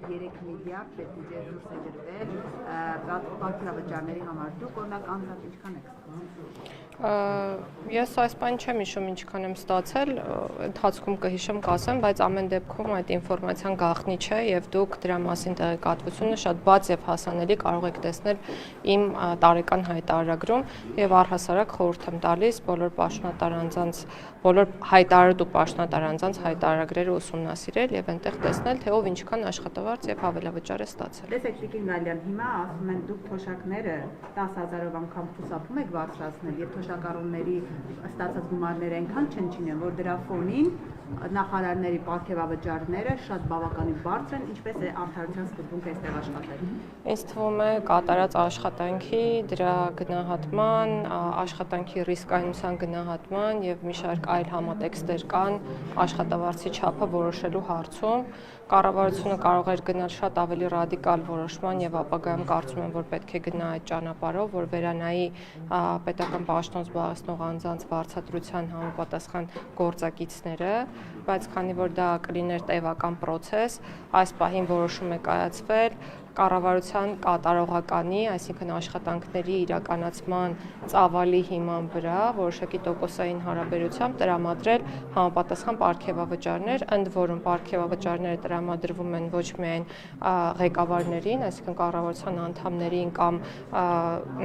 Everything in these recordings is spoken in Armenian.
3 միլիարդ բյուջե դուրս է դրվել պատվիրավճարների համար։ Դուք օրինակ անձամբ ինչքան եք ստացել։ Ես այս բան չեմ հիշում ինչքան եմ ստացել, ընթացքում կհիշեմ կասեմ, բայց ամեն դեպքում այդ ինֆորմացիան գաղտնի չէ եւ դուք դրա մասին տեղեկատվությունը շատ բաց եւ հասանելի կարող եք տեսնել իմ տարեկան հայտարարագրում եւ առհասարակ խորհուրդ եմ տալիս բոլոր պաշտոնատար անձանց, բոլոր հայտարարու պաշտոնատար անձանց հայտարարագրերը ուսումնասիրել եւ այնտեղ տեսնել թե ով ինչքան աշխատավարձ եւ հավելավճար է ստացել։ Տեսեք Տիկին Գալյան, հիմա ասում են դուք թոշակները 10,000-ով անգամ խուսափում եք բարձրացնել եւ թոշակառուների ստացած գումարները այնքան չնչին, որ դրա ֆոնին նախարարների պարգևավճարները շատ բավականին բարձր են, ինչպես է արդարության սկզբունքը այստեղ աշխատել։ Ինձ թվում է կատարած աշխատանքի, դրա գնահատման, աշխատանքի ռիսկայնության գնահատման եւ մի շարք այլ համատեքստեր կան աշխատավարձի չափը որոշելու հարցում։ Կառավարությունը կարող էր գնալ շատ ավելի ռադիկալ որոշման եւ ապագայում կարծում եմ, որ պետք է գնա այդ ճանապարհով, որ վերանայի պետական պաշտոն զբաղեցնող անձանց վարձատրության համապատասխան գործակիցները, բայց քանի որ դա կլիներ տևական process, այս պահին որոշում է կայացվել կառավարության կատարողականի, այսինքն աշխատանքների իրականացման ծավալի հիման վրա որոշակի տոկոսային հարաբերությամբ տրամադրել համապատասխան պարգևավճարներ, ընդ որում պարգևավճարները տրամադրվում են ոչ միայն ղեկավարներին, այսինքն կառավարության անդամներին կամ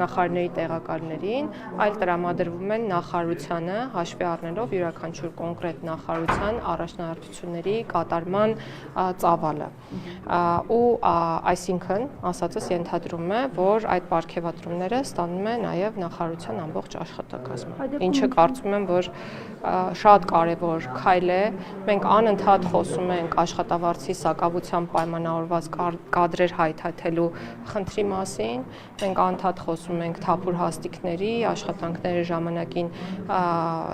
նախարարների տեղակալներին, այլ տրամադրվում են նախարարությանը, հաշվի առնելով յուրաքանչյուր կոնկրետ նախարարության առաջնահերթությունների կատարման ծավալը։ Ու այսինքն ասածս ենթադրում է, որ այդ պարգևատրումները ստանում է նաև նախարարության ամբողջ աշխատակազմը, ինչը կարծում եմ, որ շատ կարևոր քայլ է։ Մենք անընդհատ խոսում ենք աշխատավարձի սակավությամբ պայմանավորված կադրեր հայթայթելու խնդրի մասին, մենք անընդհատ խոսում ենք թափուր հաստիկների, աշխատանքները ժամանակին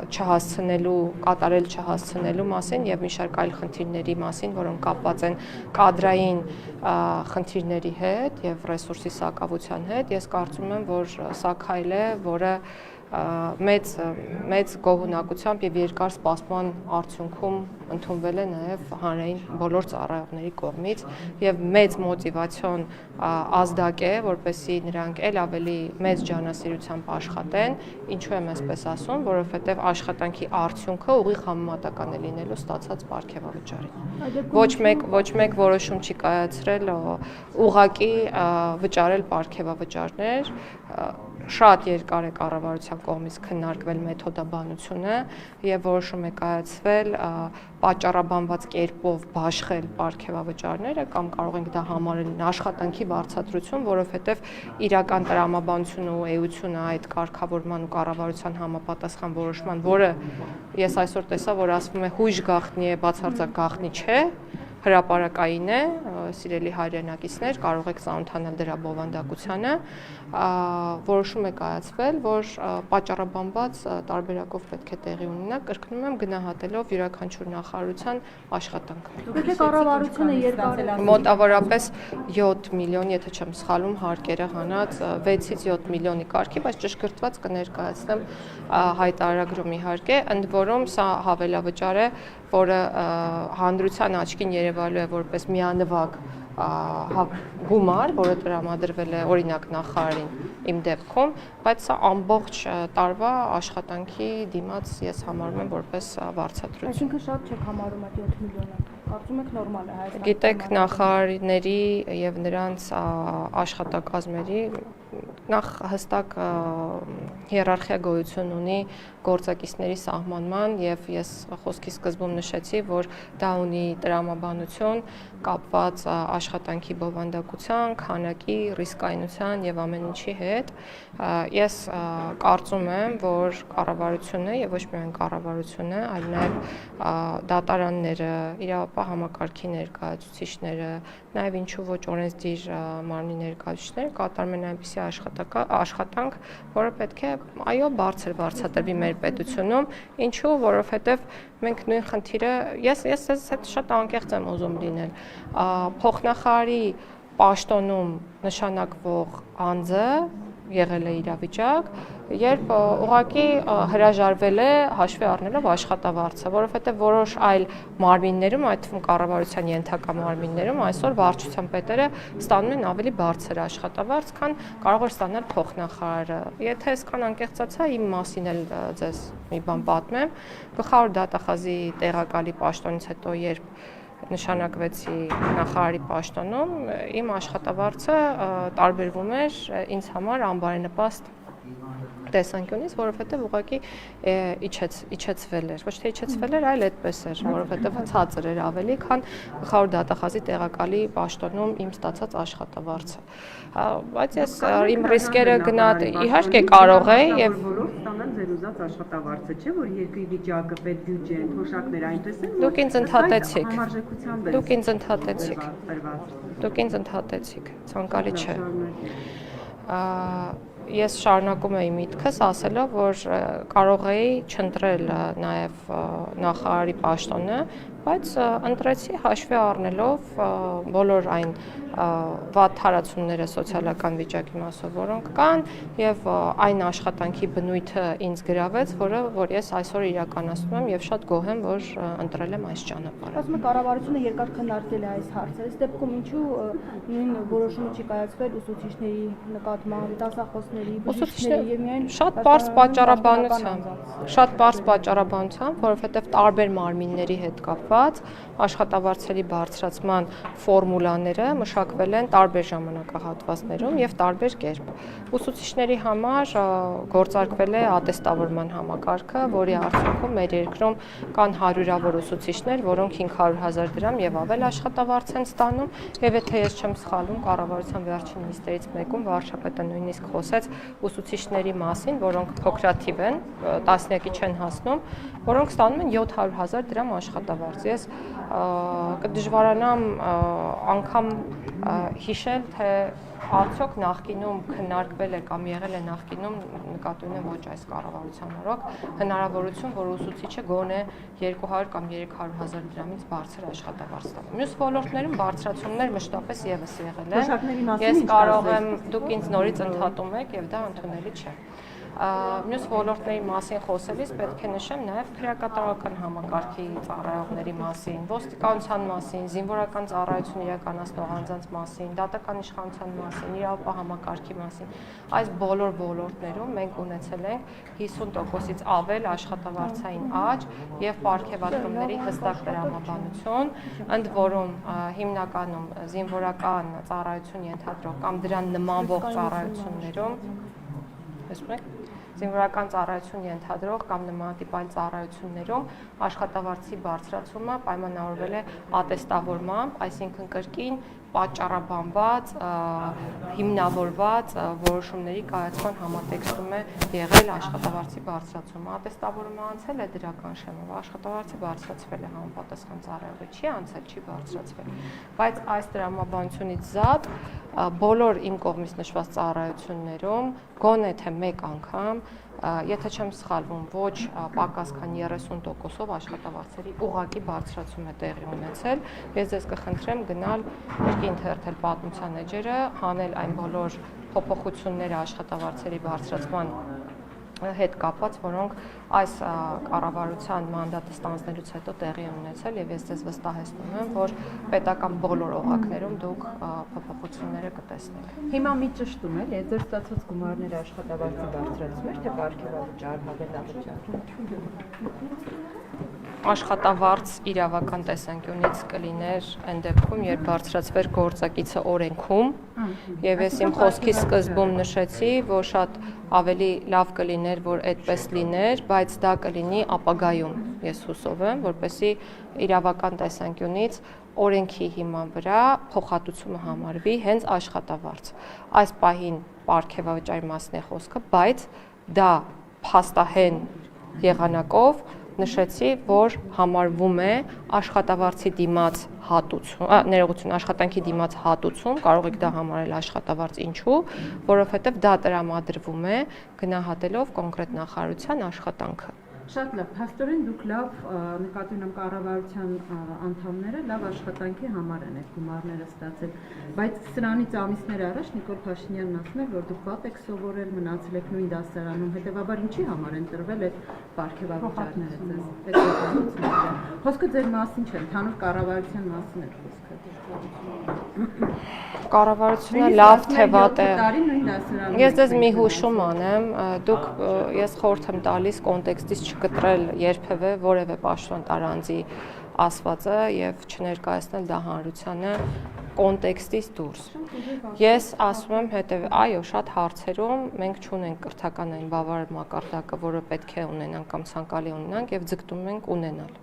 չհասցնելու, կատարել չհասցնելու մասին եւ մի շարք այլ խնդիրների մասին, որոնք կապված են կադրային խնդիրների հետ եւ ռեսուրսի սակավության հետ, ես կարծում եմ, որ սա քայլ է, որը մեծ գոհունակությամբ եւ երկար սպասման արդյունքում ընդունվել է նաեւ հանրային բոլոր ծառայողների կողմից եւ մեծ մոտիվացիոն ազդակ է, որպեսզի նրանք ել ավելի մեծ ջանասիրությամբ աշխատեն, ինչու եմ այսպես ասում, որովհետեւ աշխատանքի արդյունքը ուղիղ համեմատական է լինելու ստացած պարգևավճարին։ Ոչ մեկ որոշում չի կայացրել ուղղակի վճարել պարգևավճարներ, շատ երկար է կառավարության կողմից քննարկվել մեթոդաբանությունը եւ որոշում է կայացվել պատճառաբանված կերպով բաշխել պարգևավճարները կամ կարող ենք դա համարել աշխատանքի վարձատրություն, որովհետեւ իրական տրամաբանությունը ու էությունը այդ կարգավորման ու կառավարության համապատասխան որոշման, որը ես այսօր տեսա, որ ասվում է հույժ գաղտնի է, բացարձակ գաղտնի չէ, հրապարակային է, սիրելի հայրենակիցներ, կարող եք ծանոթանալ դրա բովանդակությանը, որոշում է կայացվել, որ պատճառաբանված տարբերակով պետք է տեղի ունենա, կրկնում եմ, գնահատելով յուրաքանչյուր նախարարության աշխատանքը։ Դուք կառավարությունը երկար մոտավորապես 7 միլիոն, եթե չեմ սխալվում, հարկերը հանած 6-ից 7 միլիոնի կարգի, բայց ճշգրտված կներկայացնեմ հայտարարագրում իհարկե, ընդ որում սա հավելավճար է, որը հանրության աչքին երևալու է որպես միանվագ գումար, որը տրամադրվել է օրինակ նախարարին իմ դեպքում, բայց սա ամբողջ տարվա աշխատանքի դիմաց ես համարում եմ որպես վարձատրություն։ Այսինքն շատ չեք համարում այդ 7 միլիոնը։ Կարծում եք նորմալ է Հայաստանում։ Գիտեք, նախարարների եւ նրանց աշխատակազմերի նախ հստակ հիերարխիա գոյություն ունի գործակիցների սահմանման եւ ես խոսքի սկզբում նշեցի, որ դա ունի տրամաբանություն կապված աշխատանքի բովանդակության, քանակի, ռիսկայնության եւ ամեն ինչի հետ։ Ես կարծում եմ, որ կառավարությունը եւ ոչ միայն կառավարությունը, այլ նաեւ դատարանները, իրավապահ համակարգի ներկայացուցիչները, նաեւ ինչու ոչ օրենսդիր մարմնի ներկայացուցիչները կատարում են այնպիսի աշխատանք, որը պետք է այո բարձր վարձատրվի մեր պետությունում, ինչու, որովհետեւ մենք նույն խնդիրը ես հետ շատ անկեղծ եմ ուզում լինել, փոխնախարարի պաշտոնում նշանակվող անձը եղել է իրավիճակ, երբ ուղղակի հրաժարվել է հաշվի առնելով աշխատավարձը, որովհետև որոշ այլ մարմիններում, այդ թվում կառավարության ենթակա մարմիններում այսօր վարչության պետերը ստանում են ավելի բարձր աշխատավարձ, քան կարող էր ստանալ փոխնախարարը։ Եթե այսքան անկեղծացա, իմ մասին էլ ձեզ մի բան պատմեմ, գլխավոր դատախազի տեղակալի պաշտոնից հետո, երբ նշանակվեցի նախարարի պաշտոնում, իմ աշխատավարձը տարբերվում էր ինձ համար անբարենպաստ տեսանկյունից, որովհետև ուղղակի իջեցվել էր, ոչ թե իջեցվել էր, այլ այդպես էր, որովհետև ցածր էր ավելի, քան գլխավոր դատախազի տեղակալի պաշտոնում իմ ստացած աշխատավարձը։ Բայց ես իմ ռիսկերը գնահատ, իհարկե կարող է եւ որոնք ստանան ձեր ուզած աշխատավարձը, չէ՞ որ երկրի վիճակը, պետբյուջեն, թոշակները այնպես են, դուք ինձ ընդհատեցիք։ համարժեքությամբ Դուք ինձ ընդհատեցիք։ Դուք ինձ ընդհատեցիք, ցանկալի չէ։ Ես շարունակում էի միտքս ասելով, որ կարող էի չընտրել նաև նախարարի պաշտոնը, բայց ընտրեցի հաշվի առնելով բոլոր այն վատ թարացումները սոցիալական վիճակի մասով, որոնք կան, եւ այն աշխատանքի բնույթը ինձ գրավեց, որ ես այսօր իրականացնում եմ եւ շատ գոհ եմ, որ ընտրել եմ այս ճանապարհը։ Ասում եք կառավարությունը երկար քննարկել է այս հարցը, այս դեպքում ինչու նույն որոշումը չի կայացվել ուսուցիչների նկատմամբ, դասախոսների, բժիշկների եւ միայն շատ պարզ պատճառաբանությամբ, որովհետեւ տարբեր մարմինների հետ կապված աշխատավարձերի բարձրացման ֆորմուլաները մշակվել են տարբեր ժամանակահատվածներում եւ տարբեր կերպ։ Ուսուցիչների համար գործարկվել է ատեստավորման համակարգը, որի արդյունքում մեր երկրում կան հարյուրավոր ուսուցիչներ, որոնք 500,000 դրամ եւ ավել աշխատավարձ են ստանում, եւ եթե ես չեմ սխալվում, կառավարության վերջին նիստերից մեկում վարչապետը նույնիսկ խոսեց ուսուցիչների մասին, որոնք փոքրաթիվ են, տասնյակի չեն հասնում, որոնք ստանում են 700,000 դրամ աշխատավարձ։ Ես կդժվարանամ անգամ հիշել, թե արդյոք նախկինում քննարկվել է կամ եղել է նախկինում նկատի ունեմ ոչ այս կառավարության օրոք հնարավորություն, որ ուսուցիչը գոնե 200 կամ 300,000 դրամից բարձր աշխատավարձ ստանա։ Մյուս ոլորտներում բարձրացումներ մշտապես եւս եղել են։ Ես կարող եմ, դուք ինձ նորից ընդհատում եք եւ դա ընդունելի չէ։ Մյուս ոլորտների մասին խոսելիս պետք է նշեմ նաև քրեակատարական համակարգի ծառայողների մասին, ոստիկանության մասին, զինվորական ծառայություն իրականացնող անձանց մասին, դատական իշխանության մասին, իրավապահ համակարգի մասին։ Այս բոլոր ոլորտներում մենք ունեցել ենք 50%-ից ավել աշխատավարձային աճ եւ պարգևատրումների հստակ տրամաբանություն, ընդ որում հիմնականում զինվորական ծառայություն ենթադրող կամ դրան նմանվող ծառայություններում զինվորական ծառայություն ենթադրող կամ նմանատիպ այլ ծառայություններում աշխատավարձի բարձրացումը պայմանավորվել է ատեստավորմամբ, այսինքն կրկին պատճառաբանված, հիմնավորված որոշումների կայացման համատեքստում է եղել աշխատավարձի բարձրացումը։ Ատեստավորումը անցել է դրական շեմով, աշխատավարձը բարձրացվել է համապատասխան ծառայողի, չի անցել, չի բարձրացվել։ Բայց այս տրամաբանությունից զատ բոլոր իմ կողմից նշված ծառայություններում գոնե թե մեկ անգամ, եթե չեմ սխալվում, ոչ պակաս քան 30%-ով աշխատավարձերի ուղղակի բարձրացում է տեղի ունեցել։ Ես ձեզ կխնդրեմ գնալ երկին թերթել պատմության էջերը, հանել այն բոլոր փոփոխությունները աշխատավարձերի բարձրացման հետ կապված, որոնք այս կառավարության մանդատը ստանձնելուց հետո տեղի են ունեցել եւ ես ձեզ վստահեցնում եմ, որ պետական բոլոր օղակներում դուք փոփոխությունները կտեսնեք։ Հիմա մի ճշտում էլ, ձեր ստացած գումարները աշխատավարձի բարձրացում էր, թե պարգևավճար, հավելավճար։ Աշխատավարձ իրավական տեսանկյունից կլիներ այն դեպքում, երբ բարձրացվեր գործակիցը օրենքում, եւ ես իմ խոսքի սկզբում նշեցի, որ շատ ավելի լավ կլիներ, որ այդպես լիներ, բայց դա կլինի ապագայում, ես հուսով եմ, որպեսզի իրավական տեսանկյունից օրենքի հիման վրա փոխհատուցումը համարվի հենց աշխատավարձ։ Այս պահին պարգևավճարի մասն է խոսքը, բայց դա փաստահեն եղանակով նշեցի, որ համարվում է աշխատավարձի դիմաց հատուցում, ներողություն, աշխատանքի դիմաց հատուցում, կարող եք դա համարել աշխատավարձ, ինչու, որովհետև դա տրամադրվում է գնահատելով կոնկրետ նախարարության աշխատանքը։ Շատ լավ, հաստորեն դուք լավ նկատի ունեմ կառավարության անդամները լավ աշխատանքի համար են այդ գումարները ստացել, բայց սրանից ամիսներ առաջ Նիկոլ Փաշինյանն ասում էր, որ դուք վատ եք սովորել, մնացել եք նույն դասարանում, հետևաբար ինչի համար են տրվել այդ պարգևավճարները ձեզ, այդ փոխանցումները։ Խոսքը ձեր մասին չէ, ընդհանուր կառավարության մասին է խոսքը։ Կառավարությունը լավ թե վատ է։ Ես դες մի հուշում անեմ, ես խորհուրդ եմ տալիս կոնտեքստից չկտրել երբևէ որևէ պաշտոն տարանձի ասվածը եւ չներկայացնել դա հանրությանը կոնտեքստից դուրս։ Ես ասում եմ այո, շատ հարցերում մենք չունենք կրթական այն բավարար մակարդակը, որը պետք է ունենանք կամ ցանկալի ունենանք եւ ձգտում ենք ունենալ։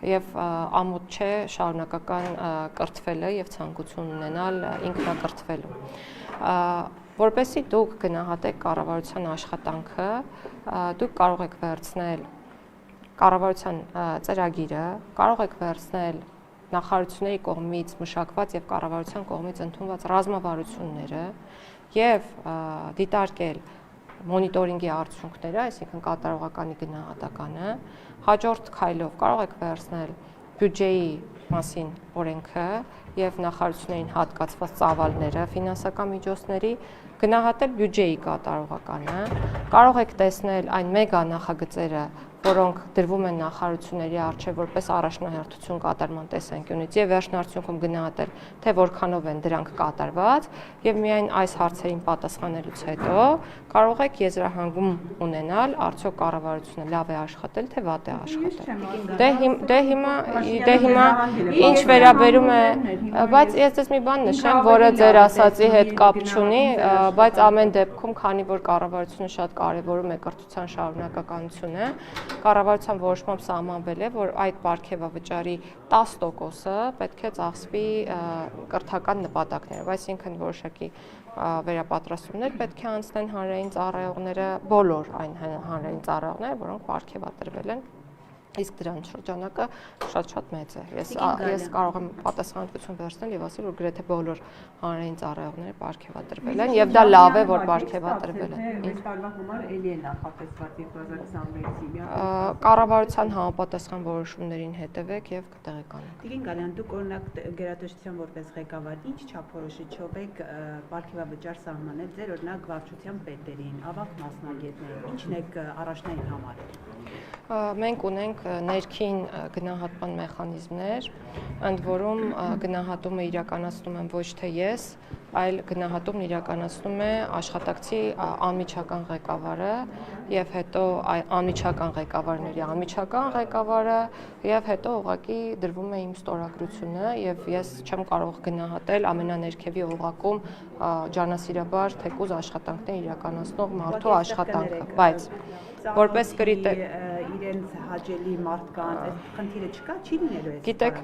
Եվ ամոթ չէ շարունակական կրթվելը եւ ցանկություն ունենալ ինքնակրթվելու։ Որպեսզի դուք գնահատեք կառավարության աշխատանքը, դուք կարող եք վերցնել կառավարության ծրագիրը, կարող եք վերցնել նախարարությունների կողմից մշակված եւ կառավարության կողմից ընդունված ռազմավարությունները եւ դիտարկել մոնիտորինգի արդյունքները, այսինքն կատարողականի գնահատականը, հաջորդ քայլով կարող եք վերցնել բյուջեի մասին օրենքը եւ նախարարություններին հատկացված ծավալները ֆինանսական միջոցների, գնահատել բյուջեի կատարողականը, կարող եք տեսնել այն մեգա նախագծերը, որոնք դրվում են նախարարությունների առջև որպես առաջնահերթություն կատարման տեսանկյունից եւ վերջնարդյունքում գնահատել, թե որքանով են դրանք կատարված եւ միայն այս հարցերին պատասխանելուց հետո կարող եք եզրահանգում ունենալ, արդյոք կառավարությունը լավ է աշխատել, թե վատ է աշխատել։ Դե հիմա ինչ վերաբերում է, բայց ես դες մի բան նշեմ, որը ձեր ասածի հետ կապ չունի, բայց ամեն դեպքում, քանի որ կառավարությունը շատ կարևորում է կրթության շարունակականությունը, կառավարության որոշմամբ սահմանվել է, որ այդ պարգևավճարի 10%-ը պետք է ծախսվի կրթական նպատակներով, այսինքն որոշակի վերապատրաստումներ պետք է անցնեն հանրային ծառայողները, բոլոր այն հանրային ծառայողները, որոնք պարգևատրվել են, իսկ դրանց շրջանակը շատ մեծ է։ Ես կարող եմ պատասխանատվություն վերցնել եւ ասել, որ գրեթե բոլոր հանրային ծառայողները պարգևատրվել են եւ դա լավ է, որ պարգևատրվել են։ Այս տարվա համար էլի է նախատեսված 2026-ի։ Կառավարության համապատասխան որոշումներին հետևեք եւ կտեղեկանեք։ Տիկին Գալյան, դուք օրինակ գերատեսչության որպես ղեկավար ինչ չափորոշիչով եք պարգևավճար սահմանել ձեր օրինակ վարչության պետերին, ավագ մասնագետներին, ինչն եք առաջնային համարել։ Մենք ունենք ներքին գնահատման մեխանիզմներ, ընդ որում գնահատումը իրականացնում եմ ոչ թե ես, այլ գնահատումն իրականացնում է աշխատակցի անմիջական ղեկավարը եւ հետո անմիջական ղեկավարների անմիջական ղեկավարը եւ հետո ուղղակի դրվում է իմ ստորագրությունը եւ ես չեմ կարող գնահատել ամենաներքևի օղակում ջանասիրաբար թեկուզ աշխատանքներ իրականացնող մարդու աշխատանքը, բայց որպես իրենց հաճելի մարդկանց այս խնդիրը չկա, չի լինելու այս։ Գիտեք,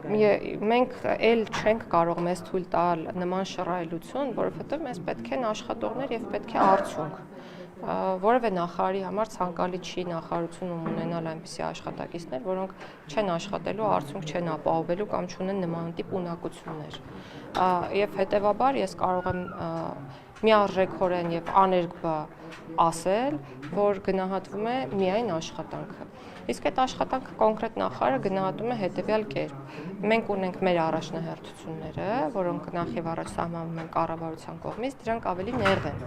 մենք էլ չենք կարող մեզ թույլ տալ նման շռայլություն, որովհետև մեզ պետք են աշխատողներ եւ պետք է արդյունք։ Որևէ նախարարի համար ցանկալի չի նախարարությունում ունենալ այնպիսի աշխատակիցներ, որոնք չեն աշխատելու, արդյունք չեն ապահովելու կամ չունեն նման տիպ ունակություններ։ Եվ հետեւաբար ես կարող եմ միարժեքորեն եւ աներկբա ասել, որ գնահատվում է միայն աշխատանքը։ Իսկ այդ աշխատանքը կոնկրետ նախարարը գնահատում է հետևյալ կերպ։ Մենք ունենք մեր առաջնահերթությունները, որոնք նախ եւ առաջ սահմանվում են կառավարության կողմից, դրանք ավելի նեղ են։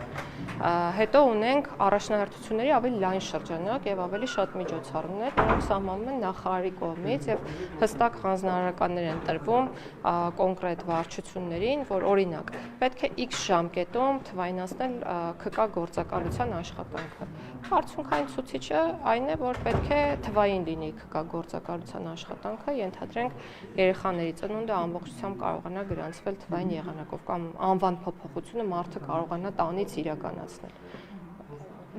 Հետո ունենք առաջնահերթությունների ավելի լայն շրջանակ եւ ավելի շատ միջոցառումներ, որոնք սահմանվում են նախարարի կողմից եւ հստակ հանձնարարականներ են տրվում կոնկրետ վարչություններին, որ օրինակ պետք է X ժամկետում թվայնացնել ՔԿ գործակալության աշխատանքը։ Արդյունքային ցուցիչը այն է, որ պետք է թվային լինի ՔԿ գործակալության աշխատանքը, ենթադրենք երեխաների ծնունդը ամբողջությամբ կարողանա գրանցվել թվային եղանակով կամ անվան փոփոխությունը մարդը կարողանա տանից իրականացնել։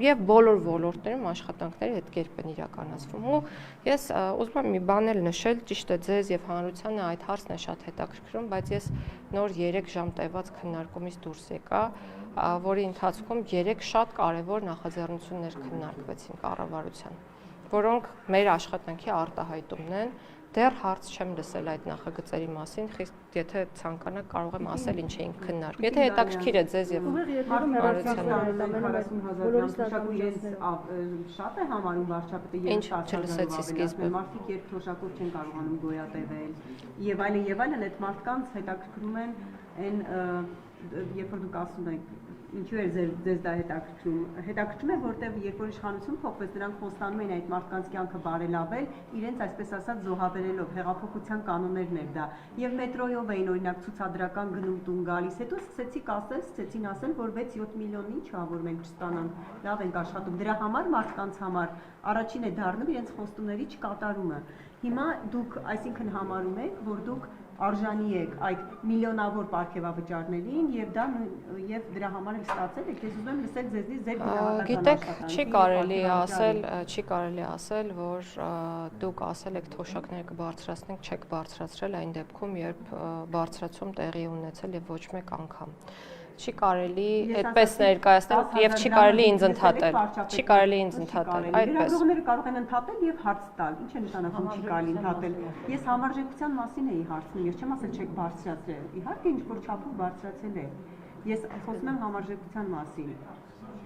Եվ բոլոր ոլորտներում աշխատանքները այդ կերպ են իրականացվում։ Ու ես ուզում եմ մի բան էլ նշել, ճիշտ է ձեզ եւ հանրությանը այդ հարցն է շատ հետաքրքրում, բայց ես նոր 3 ժամ տևած քննարկումից դուրս եկա, որի ընթացքում 3 շատ կարևոր նախաձեռնություններ քննարկվեցին կառավարության, որոնք մեր աշխատանքի արտահայտումն են։ Դեռ հարց չեմ լսել այդ նախագծերի մասին, խիստ եթե ցանկանաք կարող եմ ասել ինչ էինք քննարկում։ Եթե հետաքրքիր է ձեզ եւ շատ է համարում վարչապետը եւ մարդիկ երբ թոշակով չեն կարողանում գոյատևել եւ այլն այդ մարդկանց հետաքրքրում են այն երբ որ դուք ասում եք ինչու է ձեզ դա հետաքրքրում է որտեվ երբ որ իշխանություն փոխվեց նրանք խոստանում էին այդ մարդկանց կյանքը բարելավել իրենց այսպես ասած զոհաբերելով հեղափոխության կանոններն էր դա եւ մետրոյով էին օրինակ ցուցադրական գնում տուն գալիս հետո սկսեցին ասել որ 6-7 միլիոն ինչ ա որ մենք չստանանք լավ ենք աշխատում դրա համար մարդկանց համար առաջին է դառնում իրենց խոստումների չկատարումը հիմա դուք այսինքն համարում եք որ դուք արժանի եք այդ միլիոնավոր պարգևավճարներին եւ դրա համար էլ ստացել եք ես ուզում եմ լսել ձեզնից ձեր գիտեք չի կարելի ասել որ դուք ասել եք թոշակները կբարձրացնենք չեք բարձրացրել այն դեպքում երբ բարձրացում տեղի ունեցել եւ ոչ մեկ անգամ չի կարելի այդպես ներկայացնել եւ չի կարելի ինձ ընդհատել այդպես լրագրողները կարող են ընդհատել եւ հարց տալ ինչ է նշանակում չի կարելի ընդհատել ես համարժեքության մասին էի հարցնում ես չեմ ասել չեք բարձրացրել իհարկե ինչ որ չափով բարձրացել է ես խոսում եմ համարժեքության մասին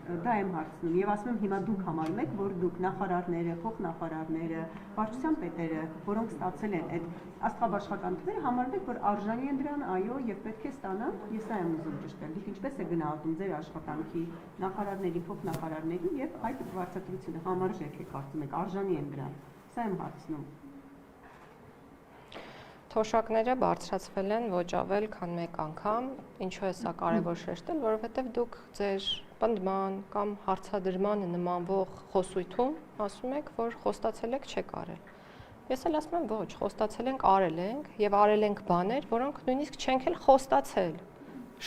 դա եմ հարցնում եւ ասում եմ հիմա դուք համարում եք որ դուք նախարարները փոխնախարարները վարչության պետերը որոնք ստացել են այդ աստղաբաշխական թվերը համարում եք որ արժանի են դրան այո եւ պետք է ստանան ես դա եմ ուզում ճշտել դուք ինչպես է գնահատում ձեր աշխատանքի նախարարների փոխնախարարների եւ այդ վարչատրությունը համարժեք է կարծում եք արժանի են դրան սա եմ հարցնում Թոշակները բարձրացվել են ոչ ավել քան մեկ անգամ, ինչու է սա կարևոր շեշտել, որովհետև դուք ձեր պնդման կամ հարցադրմանը նմանվող խոսույթում ասում եք, որ խոստացել եք չեք արել։ Ես էլ ասում եմ ոչ, խոստացել ենք, արել ենք եւ արել ենք բաներ, որոնք նույնիսկ չենք էլ խոստացել։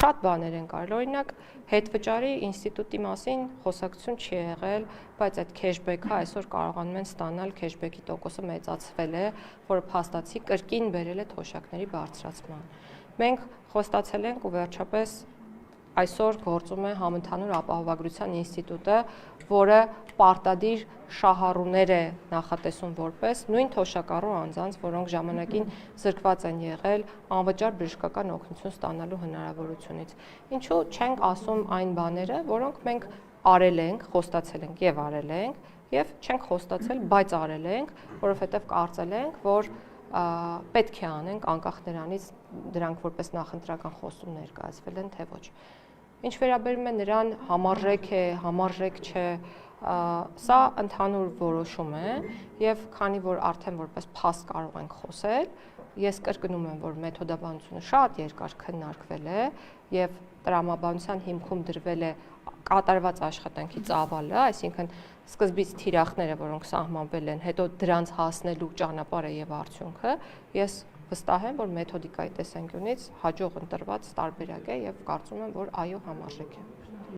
Շատ բաներ են կարել, օրինակ հետվճարի ինստիտուտի մասին խոսակցություն չի եղել, բայց այդ քեշբեքը այսօր կարողանում են ստանալ, քեշբեքի տոկոսը մեծացվել է, որը փաստացի կրկին բերել է թոշակների բարձրացման։ Մենք խոստացել ենք ու վերջապես այսօր գործում է Համընդհանուր ապահովագրության ինստիտուտը, որը պարտադիր շահառուներ է նախատեսում որպես նույն թոշակառու անձանց, որոնք ժամանակին զրկված են եղել անվճար բժշկական օգնություն ստանալու հնարավորությունից։ Ինչու չենք ասում այն բաները, որոնք մենք արել ենք, խոստացել ենք եւ արել ենք, եւ չենք խոստացել, բայց արել ենք, որովհետեւ կարծել ենք, որ պետք է անենք անկախ նրանից դրանք որպես նախընտրական խոստում ներկայացվել են թե ոչ։ Ինչ վերաբերում է նրան համարժեք է, համարժեք չէ, սա ընդհանուր որոշում է եւ քանի որ արդեն որպես փաստ կարող ենք խոսել, ես կրկնում եմ, որ մեթոդաբանությունը շատ երկար քննարկվել է եւ տրամաբանության հիմքում դրվել է կատարված աշխատանքի ծավալը, այսինքն սկզբից թիրախները, որոնք սահմանվել են, հետո դրանց հասնելու ճանապարհը եւ արդյունքը, ես վստահ եմ, որ մեթոդիկայի տեսանկյունից հաջող ընտրված տարբերակ է եւ կարծում եմ, որ այո համարժեք է։